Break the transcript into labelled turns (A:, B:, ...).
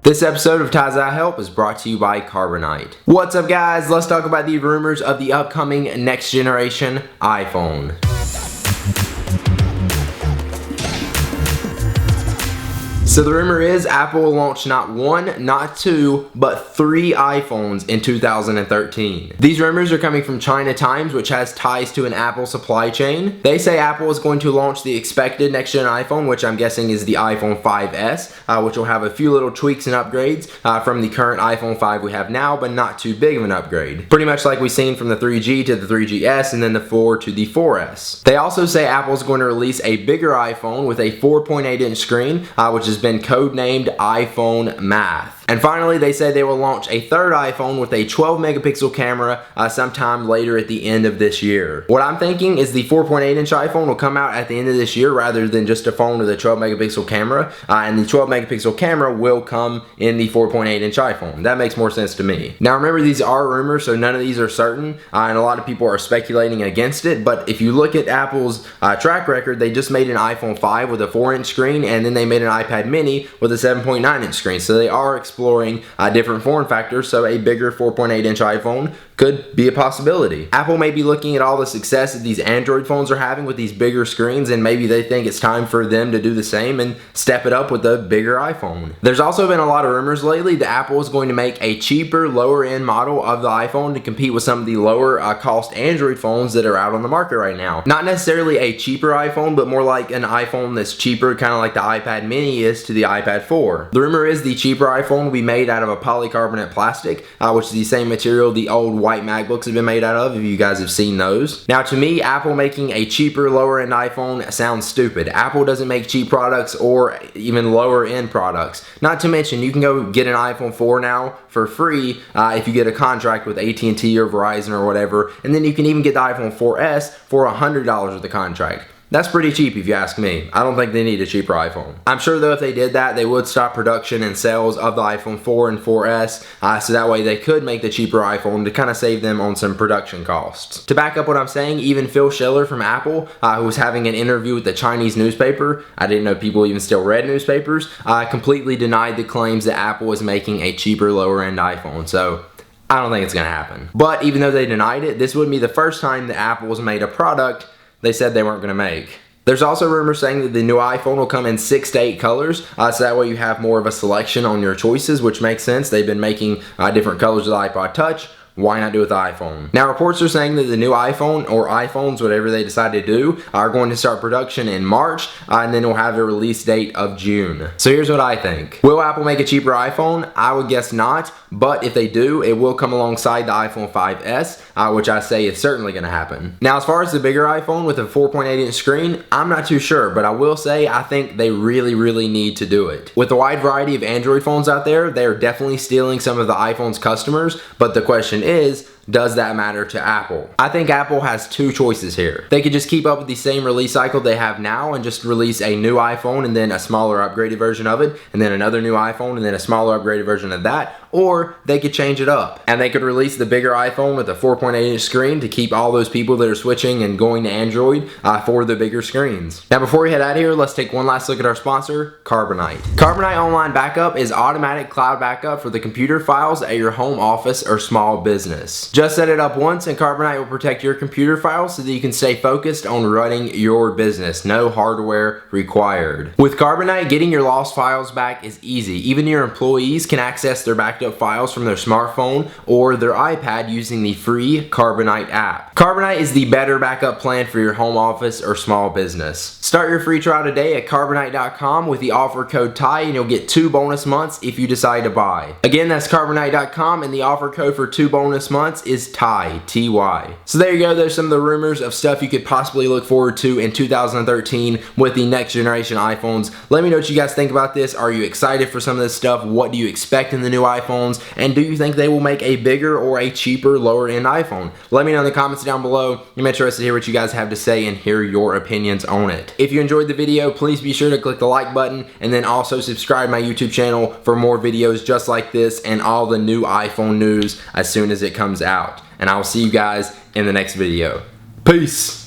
A: This episode of Ties I Help is brought to you by Carbonite. What's up, guys? Let's talk about the rumors of the upcoming next generation iPhone. So the rumor is Apple will launch not one, not two, but 3 iPhones in 2013. These rumors are coming from China Times, which has ties to an Apple supply chain. They say Apple is going to launch the expected next-gen iPhone, which I'm guessing is the iPhone 5S, which will have a few little tweaks and upgrades from the current iPhone 5 we have now, but not too big of an upgrade. Pretty much like we've seen from the 3G to the 3GS and then the 4 to the 4S. They also say Apple's going to release a bigger iPhone with a 4.8-inch screen, which has been codenamed iPhone Math. And finally, they said they will launch a third iPhone with a 12 megapixel camera sometime later at the end of this year. What I'm thinking is the 4.8-inch iPhone will come out at the end of this year rather than just a phone with a 12 megapixel camera, and the 12 megapixel camera will come in the 4.8-inch iPhone. That makes more sense to me. Now remember, these are rumors, so none of these are certain, and a lot of people are speculating against it, but if you look at Apple's track record, they just made an iPhone 5 with a 4-inch screen, and then they made an iPad mini with a 7.9-inch screen, so they are exploring different form factors, so a bigger 4.8-inch iPhone could be a possibility. Apple may be looking at all the success that these Android phones are having with these bigger screens, and maybe they think it's time for them to do the same and step it up with a bigger iPhone. There's also been a lot of rumors lately that Apple is going to make a cheaper, lower-end model of the iPhone to compete with some of the lower cost Android phones that are out on the market right now. Not necessarily a cheaper iPhone, but more like an iPhone that's cheaper, kind of like the iPad mini is to the iPad 4. The rumor is the cheaper iPhone will be made out of a polycarbonate plastic, which is the same material the old white MacBooks have been made out of, if you guys have seen those. Now to me, Apple making a cheaper, lower end iPhone sounds stupid. Apple doesn't make cheap products or even lower end products. Not to mention, you can go get an iPhone 4 now for free if you get a contract with AT&T or Verizon or whatever, and then you can even get the iPhone 4S for $100 with the contract. That's pretty cheap if you ask me. I don't think they need a cheaper iPhone. I'm sure though if they did that, they would stop production and sales of the iPhone 4 and 4S, so that way they could make the cheaper iPhone to kind of save them on some production costs. To back up what I'm saying, even Phil Schiller from Apple, who was having an interview with the Chinese newspaper, I didn't know people even still read newspapers, completely denied the claims that Apple was making a cheaper, lower end iPhone. So I don't think it's gonna happen. But even though they denied it, this would be the first time that Apple has made a product they said they weren't going to make. There's also rumors saying that the new iPhone will come in 6 to 8 colors, so that way you have more of a selection on your choices, which makes sense. They've been making different colors of the iPod Touch. Why not do it with the iPhone? Now reports are saying that the new iPhone, or iPhones, whatever they decide to do, are going to start production in March, and then we'll have a release date of June. So here's what I think. Will Apple make a cheaper iPhone? I would guess not, but if they do, it will come alongside the iPhone 5S, which I say is certainly going to happen. Now as far as the bigger iPhone with a 4.8-inch screen, I'm not too sure, but I will say I think they really need to do it. With the wide variety of Android phones out there, they are definitely stealing some of the iPhone's customers, but the question is, does that matter to Apple? I think Apple has 2 choices here. They could just keep up with the same release cycle they have now and just release a new iPhone and then a smaller upgraded version of it, and then another new iPhone and then a smaller upgraded version of that, or they could change it up. And they could release the bigger iPhone with a 4.8-inch screen to keep all those people that are switching and going to Android for the bigger screens. Now before we head out of here, let's take one last look at our sponsor, Carbonite. Carbonite Online Backup is automatic cloud backup for the computer files at your home office or small business. Just set it up once and Carbonite will protect your computer files so that you can stay focused on running your business. No hardware required. With Carbonite, getting your lost files back is easy. Even your employees can access their backed up files from their smartphone or their iPad using the free Carbonite app. Carbonite is the better backup plan for your home office or small business. Start your free trial today at Carbonite.com with the offer code TIE and you'll get 2 bonus months if you decide to buy. Again, that's Carbonite.com and the offer code for 2 bonus months is TIE, T-Y. So there you go, there's some of the rumors of stuff you could possibly look forward to in 2013 with the next generation iPhones. Let me know what you guys think about this. Are you excited for some of this stuff? What do you expect in the new iPhones? And do you think they will make a bigger or a cheaper, lower end iPhone? Let me know in the comments down below. I'm interested to hear what you guys have to say and hear your opinions on it. If you enjoyed the video, please be sure to click the like button and then also subscribe to my YouTube channel for more videos just like this and all the new iPhone news as soon as it comes out. And I will see you guys in the next video. Peace!